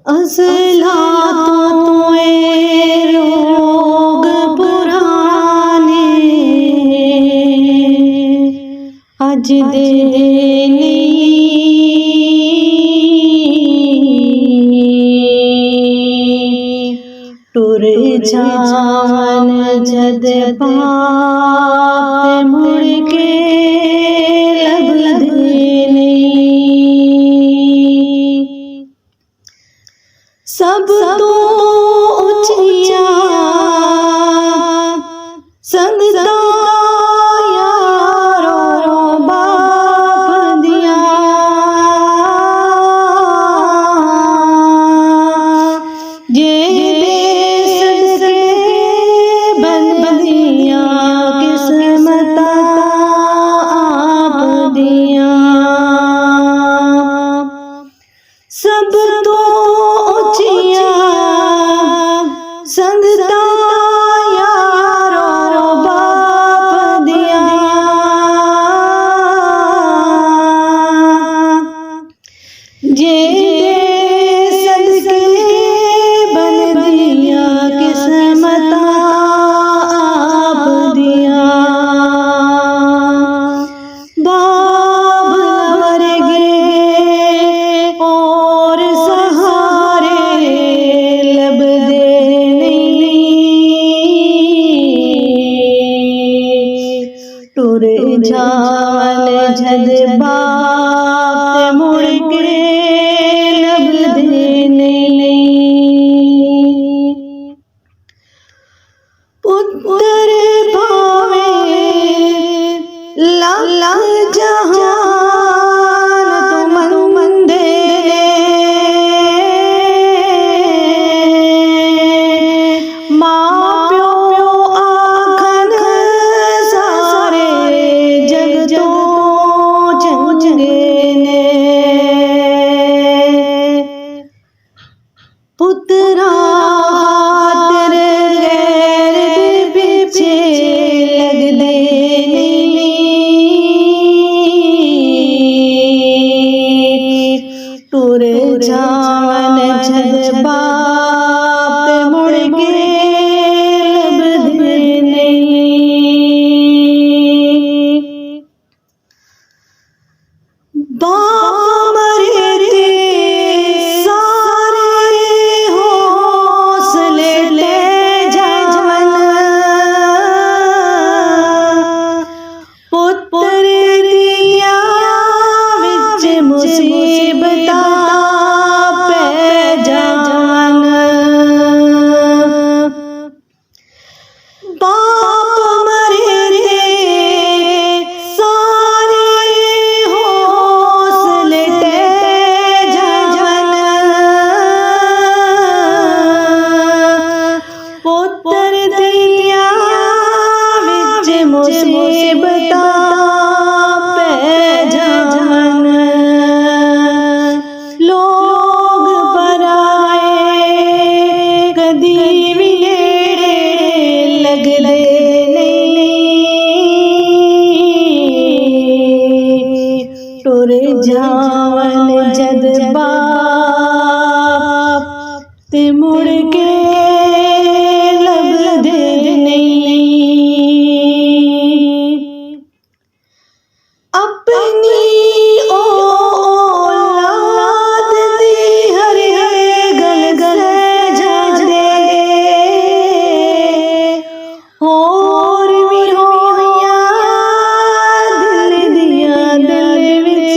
असला तो ए रोग पुराने अज दे टुर जान जद बाप मुड़ के लभदे नहीं। सब तो उचिया संगता यारो बाप दिया जे सब तो उचिया संगता यारो बाप दिया जे सदके बन दिया किस्मत आप दिया। टुर जान जद बाप मुड़ के लभदे नहीं। पुत्र भावे लाला जहान तुम मंदे माँ प्यो आखन सारे जग तो चंगे ने। पुत्रा हाथ गैर पीछे लगदे नहीं। टुर जान जद बाप मुड़ के लभदे नहीं। बाप मरे थे सारे हौसले ले जावन पुत्र दिया विच मुसीबता पै जावन। बाप मरे थे सारे हौसले ले जावन पुत्र दिया विच मुसीबता पै जावन। लोग पराए कदी भी नेड़े लगदे नहीं। टुर जावन जद बाप ते मुड़ के लभदे नहीं। अपनी औलाद दी हर गल गल जांदे होर भी होइयां दिल दिया दिल विच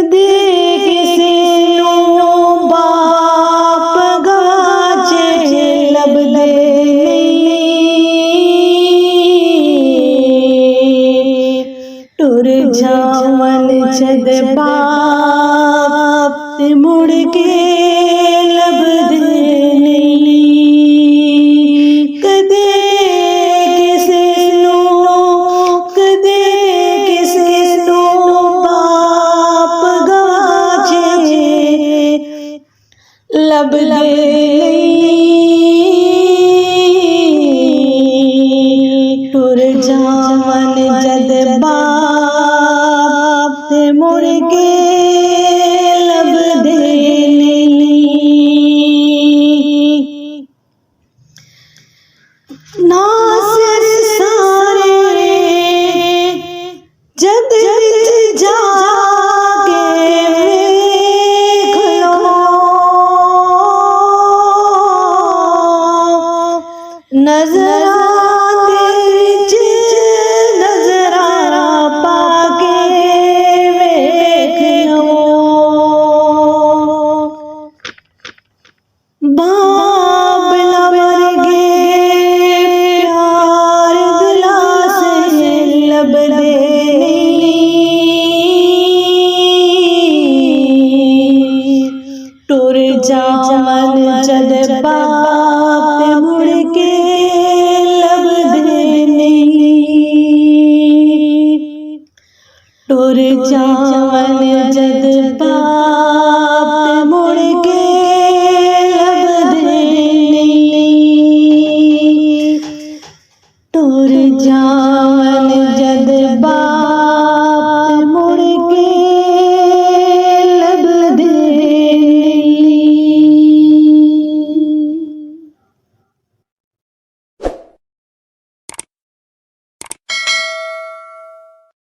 ਕਦੇ ਕਿਸੇ ਨੂੰ ਬਾਪ ਗਵਾਚੇ ਲੱਭਦੇ ਟੁਰ ਜਾਵਨ ਜਦ ਬਾਪ ਤੇ ਮੁੜ ਕੇ ਲੱਭਦੇ ਨਹੀਂ ਕਦੇ ਕਿਸੇ ਨੂੰ ਬਾਪ ਗਵਾਚੇ ਲੱਭਦੇ ਟੁਰ ਜਾਵਨ ਜਦ ਬਾਪ ਤੇ ਮੁੜ ਕੇ ਲੱਭਦੇ ਨਹੀਂ ਨਾ ਸਿਰ ਸਾਰੇ ਜਦ ਵਿੱਚ ਜਾ ਕੇ ਵੇਖ ਲੋ ਨਜ਼ਰਾਂ ਦੇ ਵਿੱਚ ਨਜ਼ਰਾਂ ਪਾ ਕੇ ਵੇਖ ਲੋ ਬਾਬਲਾ ਵਰਗੇ ਪਿਆਰ ਦਿਲਾਸੇ ਲੱਭਦੇ ਟੁਰ ਜਾਵਨ ਜਦ ਬਾਪ ਤੇ ਮੁੜ ਕੇ ਲੱਭਦੇ ਨਹੀਂ ਟੁਰ ਜਾਵਨ ਜਦ ਬਾਪ ਤੇ ਮੁੜ ਕੇ ਲੱਭਦੇ ਨਹੀਂ ਟੁਰ ਜਾਵਨ ਜਦ ਬਾਪ ਤੇ ਮੁੜ ਕੇ